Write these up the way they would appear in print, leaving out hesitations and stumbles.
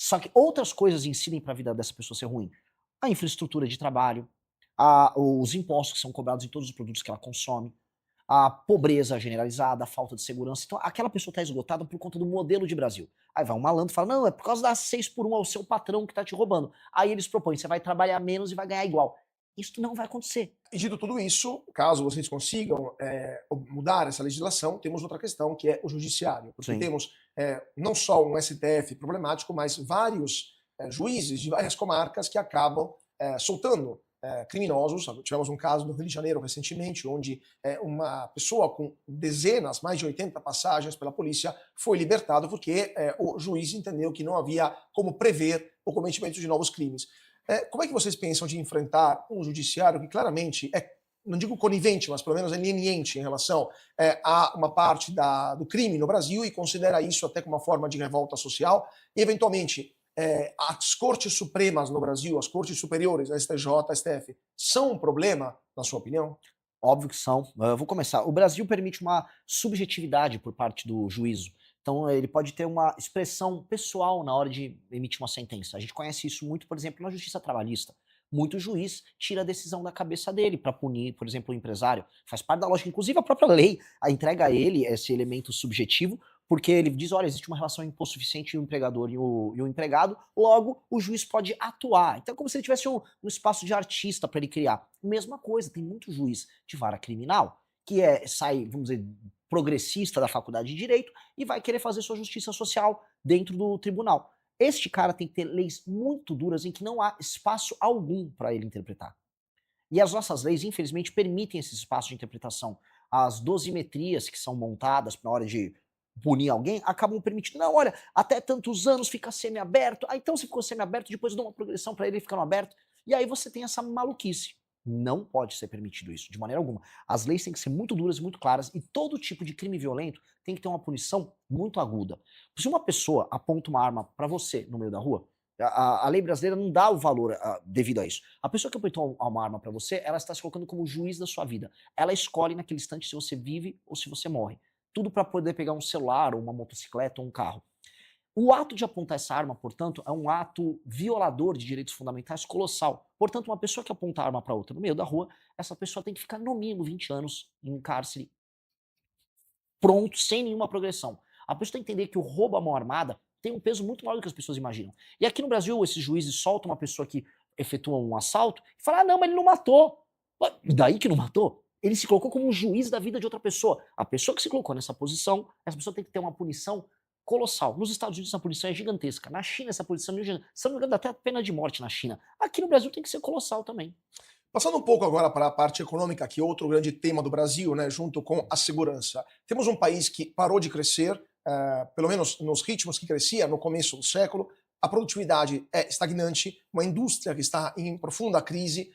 Só que outras coisas incidem para a vida dessa pessoa ser ruim. A infraestrutura de trabalho, os impostos que são cobrados em todos os produtos que ela consome, a pobreza generalizada, a falta de segurança. Então, aquela pessoa está esgotada por conta do modelo de Brasil. Aí vai um malandro e fala, não, é por causa das 6 por 1, é o seu patrão que está te roubando. Aí eles propõem, você vai trabalhar menos e vai ganhar igual. Isso não vai acontecer. E dito tudo isso, caso vocês consigam mudar essa legislação, temos outra questão que é o judiciário, porque Sim. temos não só um STF problemático, mas vários juízes de várias comarcas que acabam soltando criminosos. Tivemos um caso no Rio de Janeiro recentemente, onde uma pessoa com dezenas, mais de 80 passagens pela polícia, foi libertado porque o juiz entendeu que não havia como prever o cometimento de novos crimes. Como é que vocês pensam de enfrentar um judiciário que claramente não digo conivente, mas pelo menos é leniente em relação a uma parte do crime no Brasil e considera isso até como uma forma de revolta social e, eventualmente, as cortes supremas no Brasil, as cortes superiores, a STJ, a STF, são um problema, na sua opinião? Óbvio que são. Eu vou começar. O Brasil permite uma subjetividade por parte do juízo. Então, ele pode ter uma expressão pessoal na hora de emitir uma sentença. A gente conhece isso muito, por exemplo, na justiça trabalhista. Muito juiz tira a decisão da cabeça dele para punir, por exemplo, o empresário. Faz parte da lógica, inclusive a própria lei entrega a ele esse elemento subjetivo, porque ele diz, olha, existe uma relação hipossuficiente entre o empregador e o empregado, logo o juiz pode atuar. Então é como se ele tivesse um espaço de artista para ele criar. Mesma coisa, tem muito juiz de vara criminal que sai, vamos dizer, progressista da faculdade de Direito e vai querer fazer sua justiça social dentro do tribunal. Este cara tem que ter leis muito duras em que não há espaço algum para ele interpretar. E as nossas leis, infelizmente, permitem esse espaço de interpretação. As dosimetrias que são montadas na hora de punir alguém acabam permitindo, não, olha, até tantos anos fica semi-aberto, então se ficou semi-aberto, depois eu dou uma progressão para ele ficar no aberto, e aí você tem essa maluquice. Não pode ser permitido isso, de maneira alguma. As leis têm que ser muito duras e muito claras, e todo tipo de crime violento tem que ter uma punição muito aguda. Se uma pessoa aponta uma arma para você no meio da rua, a lei brasileira não dá o valor devido a isso. A pessoa que apontou uma arma para você, ela está se colocando como juiz da sua vida. Ela escolhe naquele instante se você vive ou se você morre. Tudo para poder pegar um celular, ou uma motocicleta, ou um carro. O ato de apontar essa arma, portanto, é um ato violador de direitos fundamentais colossal. Portanto, uma pessoa que aponta a arma para outra no meio da rua, essa pessoa tem que ficar no mínimo 20 anos em cárcere, pronto, sem nenhuma progressão. A pessoa tem que entender que o roubo à mão armada tem um peso muito maior do que as pessoas imaginam. E aqui no Brasil, esses juízes soltam uma pessoa que efetua um assalto e falam, ah, não, mas ele não matou. E daí que não matou? Ele se colocou como um juiz da vida de outra pessoa. A pessoa que se colocou nessa posição, essa pessoa tem que ter uma punição colossal. Nos Estados Unidos essa punição é gigantesca. Na China essa punição é gigantesca. Se não me engano, dá até a pena de morte na China. Aqui no Brasil tem que ser colossal também. Passando um pouco agora para a parte econômica, que é outro grande tema do Brasil, né, junto com a segurança. Temos um país que parou de crescer, pelo menos nos ritmos que crescia no começo do século. A produtividade é estagnante, uma indústria que está em profunda crise,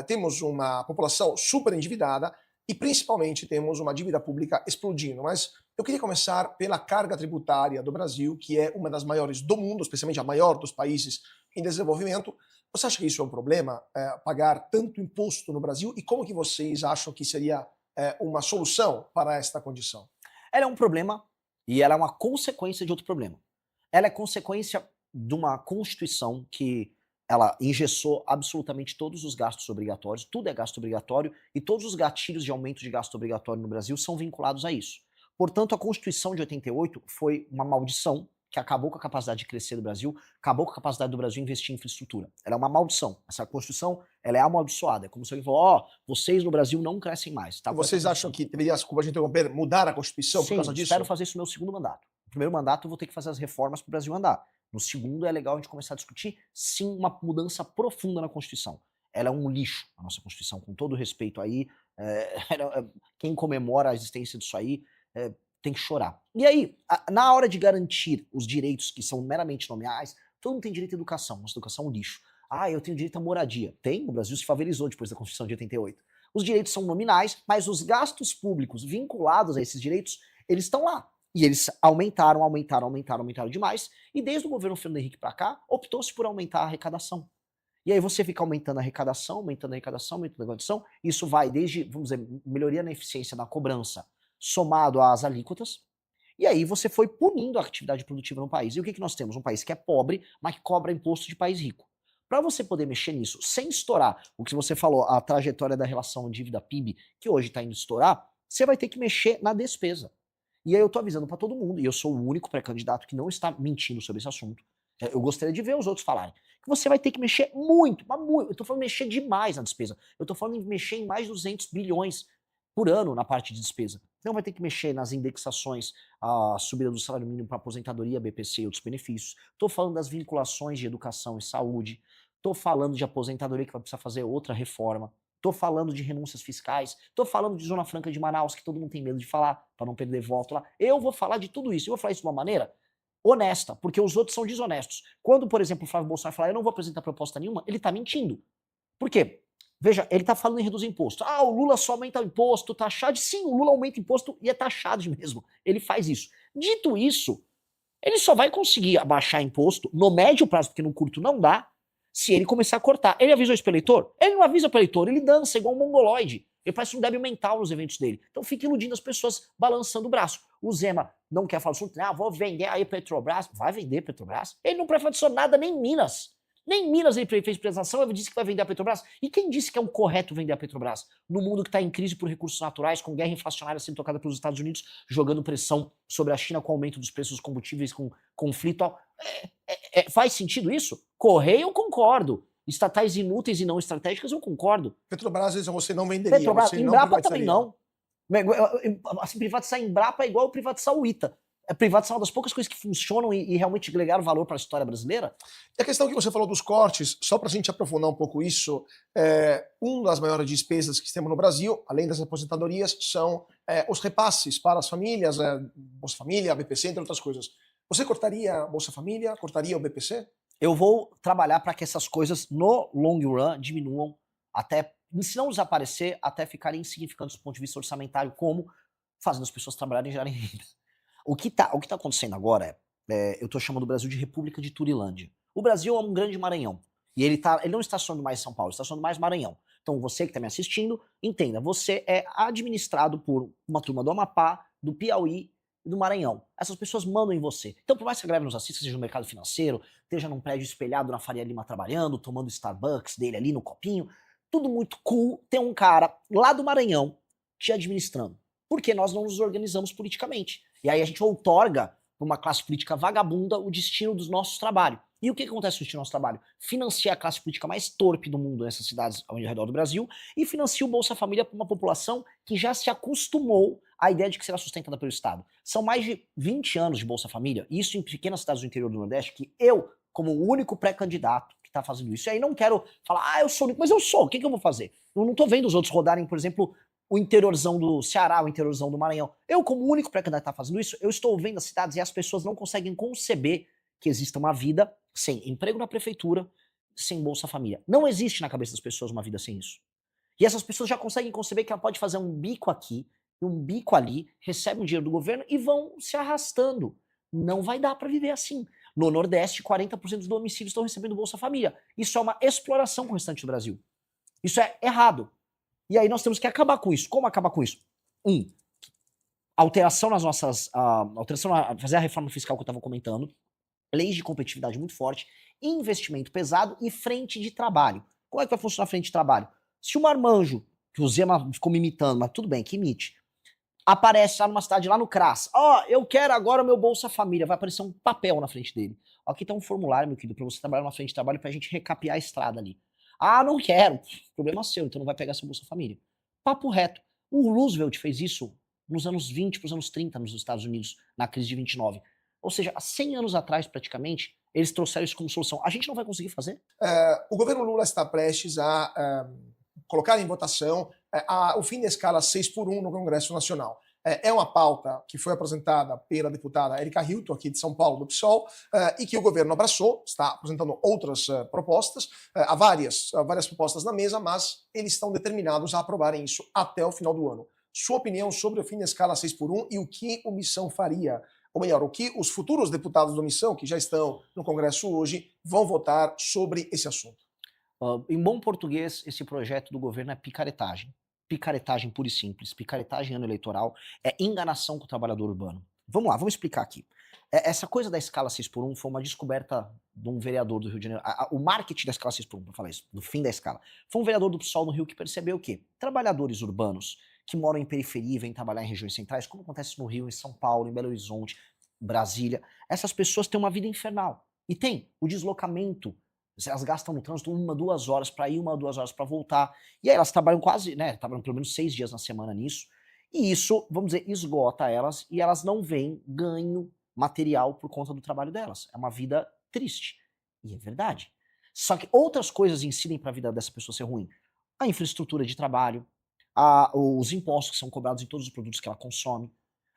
temos uma população super endividada e principalmente temos uma dívida pública explodindo. Mas eu queria começar pela carga tributária do Brasil, que é uma das maiores do mundo, especialmente a maior dos países em desenvolvimento. Você acha que isso é um problema, pagar tanto imposto no Brasil? E como que vocês acham que seria uma solução para esta condição? Ela é um problema e ela é uma consequência de outro problema. Ela é consequência de uma Constituição que ela engessou absolutamente todos os gastos obrigatórios, tudo é gasto obrigatório, e todos os gatilhos de aumento de gasto obrigatório no Brasil são vinculados a isso. Portanto, a Constituição de 88 foi uma maldição que acabou com a capacidade de crescer do Brasil, acabou com a capacidade do Brasil de investir em infraestrutura. Ela é uma maldição. Essa Constituição, ela é amaldiçoada. É como se alguém falou, ó, vocês no Brasil não crescem mais. Tá E com essa vocês acham Constituição. que deveria, desculpa de interromper, mudar a Constituição por Sim, causa espero disso? fazer isso no meu segundo mandato. No primeiro mandato eu vou ter que fazer as reformas para o Brasil andar. No segundo é legal a gente começar a discutir, sim, uma mudança profunda na Constituição. Ela é um lixo, a nossa Constituição, com todo respeito aí. Quem comemora a existência disso aí tem que chorar. E aí, na hora de garantir os direitos que são meramente nominais, todo mundo tem direito à educação, nossa educação é um lixo. Ah, eu tenho direito à moradia. Tem, o Brasil se favorizou depois da Constituição de 88. Os direitos são nominais, mas os gastos públicos vinculados a esses direitos, eles estão lá. E eles aumentaram, aumentaram, aumentaram, aumentaram demais. E desde o governo Fernando Henrique para cá, optou-se por aumentar a arrecadação. E aí você fica aumentando a arrecadação, aumentando a arrecadação, aumentando a arrecadação. Isso vai desde, vamos dizer, melhoria na eficiência na cobrança, somado às alíquotas. E aí você foi punindo a atividade produtiva no país. E o que nós temos? Um país que é pobre, mas que cobra imposto de país rico. Para você poder mexer nisso sem estourar, o que você falou, a trajetória da relação dívida-PIB, que hoje está indo estourar, você vai ter que mexer na despesa. E aí eu tô avisando para todo mundo, e eu sou o único pré-candidato que não está mentindo sobre esse assunto. Eu gostaria de ver os outros falarem. Que você vai ter que mexer muito, mas muito. Eu tô falando mexer demais na despesa. Eu tô falando em mexer em mais de 200 bilhões por ano na parte de despesa. Então vai ter que mexer nas indexações, a subida do salário mínimo para aposentadoria, BPC e outros benefícios. Tô falando das vinculações de educação e saúde. Tô falando de aposentadoria que vai precisar fazer outra reforma. Tô falando de renúncias fiscais, tô falando de Zona Franca de Manaus, que todo mundo tem medo de falar, para não perder voto lá. Eu vou falar de tudo isso, eu vou falar isso de uma maneira honesta, porque os outros são desonestos. Quando, por exemplo, o Flávio Bolsonaro falar, eu não vou apresentar proposta nenhuma, ele tá mentindo. Por quê? Veja, ele tá falando em reduzir imposto. Ah, o Lula só aumenta o imposto, taxado. Sim, o Lula aumenta imposto e é taxado mesmo. Ele faz isso. Dito isso, ele só vai conseguir abaixar imposto no médio prazo, porque no curto não dá, se ele começar a cortar. Ele avisou isso pro eleitor? Ele não avisa pro eleitor, ele dança igual um mongoloide. Ele faz um débil mental nos eventos dele. Então fica iludindo as pessoas, balançando o braço. O Zema não quer falar assunto, ah, vou vender aí Petrobras. Vai vender Petrobras? Ele não privatizou nada, nem Minas. Nem em Minas ele fez privatização, ele disse que vai vender a Petrobras. E quem disse que é um correto vender a Petrobras? No mundo que está em crise por recursos naturais, com guerra inflacionária sendo tocada pelos Estados Unidos, jogando pressão sobre a China com o aumento dos preços dos combustíveis, com conflito. Faz sentido isso? Correio, eu concordo. Estatais inúteis e não estratégicas, eu concordo. Petrobras, você não venderia, Petrobras, você não Embrapa também privatizaria. não. Assim, privatizar a Embrapa é igual privatizar o ITA. Privatizar é uma das poucas coisas que funcionam e realmente agregaram valor para a história brasileira. E a questão que você falou dos cortes, só para a gente aprofundar um pouco isso, uma das maiores despesas que temos no Brasil, além das aposentadorias, são os repasses para as famílias, Bolsa Família, BPC, entre outras coisas. Você cortaria a Bolsa Família, cortaria o BPC? Eu vou trabalhar para que essas coisas, no long run, diminuam até, se não desaparecer, até ficarem insignificantes do ponto de vista orçamentário, como fazendo as pessoas trabalharem e gerarem renda. O que tá acontecendo agora eu tô chamando o Brasil de República de Turilândia. O Brasil é um grande Maranhão. E ele não está estacionando mais São Paulo, está estacionando mais Maranhão. Então você que está me assistindo, entenda, você é administrado por uma turma do Amapá, do Piauí e do Maranhão. Essas pessoas mandam em você. Então, por mais que a galera nos assista, seja no mercado financeiro, esteja num prédio espelhado na Faria Lima trabalhando, tomando Starbucks dele ali no copinho, tudo muito cool, tem um cara lá do Maranhão te administrando. Porque nós não nos organizamos politicamente. E aí a gente outorga para uma classe política vagabunda o destino dos nossos trabalhos. E o que acontece com o destino do nosso trabalho? Financia a classe política mais torpe do mundo nessas cidades ao redor do Brasil e financia o Bolsa Família para uma população que já se acostumou à ideia de que será sustentada pelo Estado. São mais de 20 anos de Bolsa Família, e isso em pequenas cidades do interior do Nordeste, que eu, como o único pré-candidato que está fazendo isso, e aí não quero falar, eu sou o único, mas eu sou, o que eu vou fazer? Eu não estou vendo os outros rodarem, por exemplo, o interiorzão do Ceará, o interiorzão do Maranhão. Eu, como único pré-candidato que está fazendo isso, eu estou vendo as cidades e as pessoas não conseguem conceber que exista uma vida sem emprego na prefeitura, sem Bolsa Família. Não existe na cabeça das pessoas uma vida sem isso. E essas pessoas já conseguem conceber que ela pode fazer um bico aqui, um bico ali, recebe um dinheiro do governo e vão se arrastando. Não vai dar para viver assim. No Nordeste, 40% dos domicílios estão recebendo Bolsa Família. Isso é uma exploração com o restante do Brasil. Isso é errado. E aí nós temos que acabar com isso. Como acabar com isso? Alteração nas nossas... fazer a reforma fiscal que eu estava comentando, leis de competitividade muito forte, investimento pesado e frente de trabalho. Como é que vai funcionar a frente de trabalho? Se o marmanjo, que o Zema ficou me imitando, mas tudo bem, que imite, aparece lá numa cidade, lá no CRAS, eu quero agora o meu Bolsa Família, vai aparecer um papel na frente dele. Aqui tem um formulário, meu querido, para você trabalhar na frente de trabalho pra gente recapear a estrada ali. Não quero. Problema seu, então não vai pegar seu Bolsa Família. Papo reto. O Roosevelt fez isso nos anos 20 para os anos 30 nos Estados Unidos, na crise de 29. Ou seja, há 100 anos atrás, praticamente, eles trouxeram isso como solução. A gente não vai conseguir fazer? O governo Lula está prestes a colocar em votação o fim da escala 6 por 1 no Congresso Nacional. É uma pauta que foi apresentada pela deputada Erika Hilton, aqui de São Paulo, do PSOL, e que o governo abraçou, está apresentando outras propostas, há várias propostas na mesa, mas eles estão determinados a aprovarem isso até o final do ano. Sua opinião sobre o fim da escala 6 por 1 e o que o Missão faria? Ou melhor, o que os futuros deputados do Missão, que já estão no Congresso hoje, vão votar sobre esse assunto? Em bom português, esse projeto do governo é picaretagem. Picaretagem pura e simples. Picaretagem ano eleitoral é enganação com o trabalhador urbano. Vamos lá, vamos explicar aqui. Essa coisa da escala 6x1 foi uma descoberta de um vereador do Rio de Janeiro. O marketing da escala 6x1, para falar isso, do fim da escala, foi um vereador do PSOL no Rio que percebeu que trabalhadores urbanos que moram em periferia e vêm trabalhar em regiões centrais, como acontece no Rio, em São Paulo, em Belo Horizonte, Brasília, essas pessoas têm uma vida infernal. E tem o deslocamento. Elas gastam no trânsito 1, 2 horas para ir, 1, 2 horas para voltar. E aí elas trabalham quase, né? Trabalham pelo menos 6 dias na semana nisso. E isso, vamos dizer, esgota elas e elas não veem ganho material por conta do trabalho delas. É uma vida triste. E é verdade. Só que outras coisas incidem para a vida dessa pessoa ser ruim. A infraestrutura de trabalho, os impostos que são cobrados em todos os produtos que ela consome,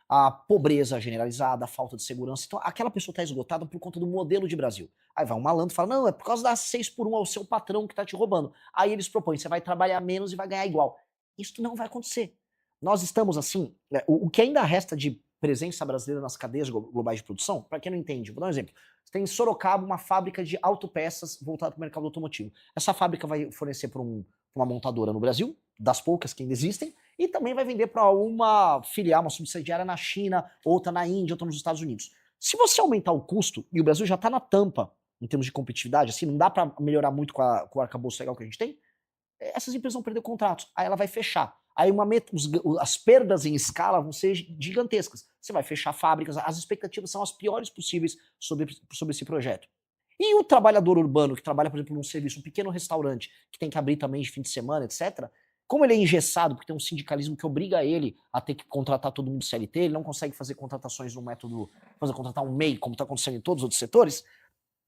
a pobreza generalizada, a falta de segurança. Então, aquela pessoa está esgotada por conta do modelo de Brasil. Aí vai um malandro e fala, não, é por causa das 6x1, é o seu patrão que está te roubando. Aí eles propõem, você vai trabalhar menos e vai ganhar igual. Isso não vai acontecer. Nós estamos assim, o que ainda resta de presença brasileira nas cadeias globais de produção, para quem não entende, vou dar um exemplo. Você tem em Sorocaba uma fábrica de autopeças voltada para o mercado automotivo. Essa fábrica vai fornecer para uma montadora no Brasil, das poucas que ainda existem, e também vai vender para uma filial, uma subsidiária na China, outra na Índia, outra nos Estados Unidos. Se você aumentar o custo, e o Brasil já está na tampa em termos de competitividade, assim, não dá para melhorar muito com o arcabouço legal que a gente tem, essas empresas vão perder contratos, aí ela vai fechar. Aí as perdas em escala vão ser gigantescas. Você vai fechar fábricas, as expectativas são as piores possíveis sobre esse projeto. E o trabalhador urbano que trabalha, por exemplo, num serviço, um pequeno restaurante, que tem que abrir também de fim de semana, etc., como ele é engessado, porque tem um sindicalismo que obriga ele a ter que contratar todo mundo CLT, ele não consegue fazer contratações no método, contratar um MEI, como está acontecendo em todos os outros setores,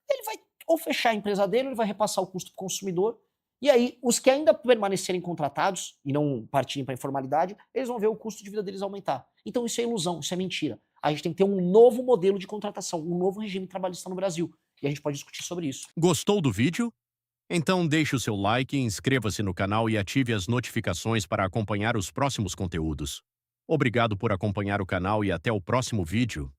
ele vai ou fechar a empresa dele, ou ele vai repassar o custo para o consumidor, e aí os que ainda permanecerem contratados e não partirem para a informalidade, eles vão ver o custo de vida deles aumentar. Então isso é ilusão, isso é mentira. A gente tem que ter um novo modelo de contratação, um novo regime trabalhista no Brasil, e a gente pode discutir sobre isso. Gostou do vídeo? Então deixe o seu like, inscreva-se no canal e ative as notificações para acompanhar os próximos conteúdos. Obrigado por acompanhar o canal e até o próximo vídeo.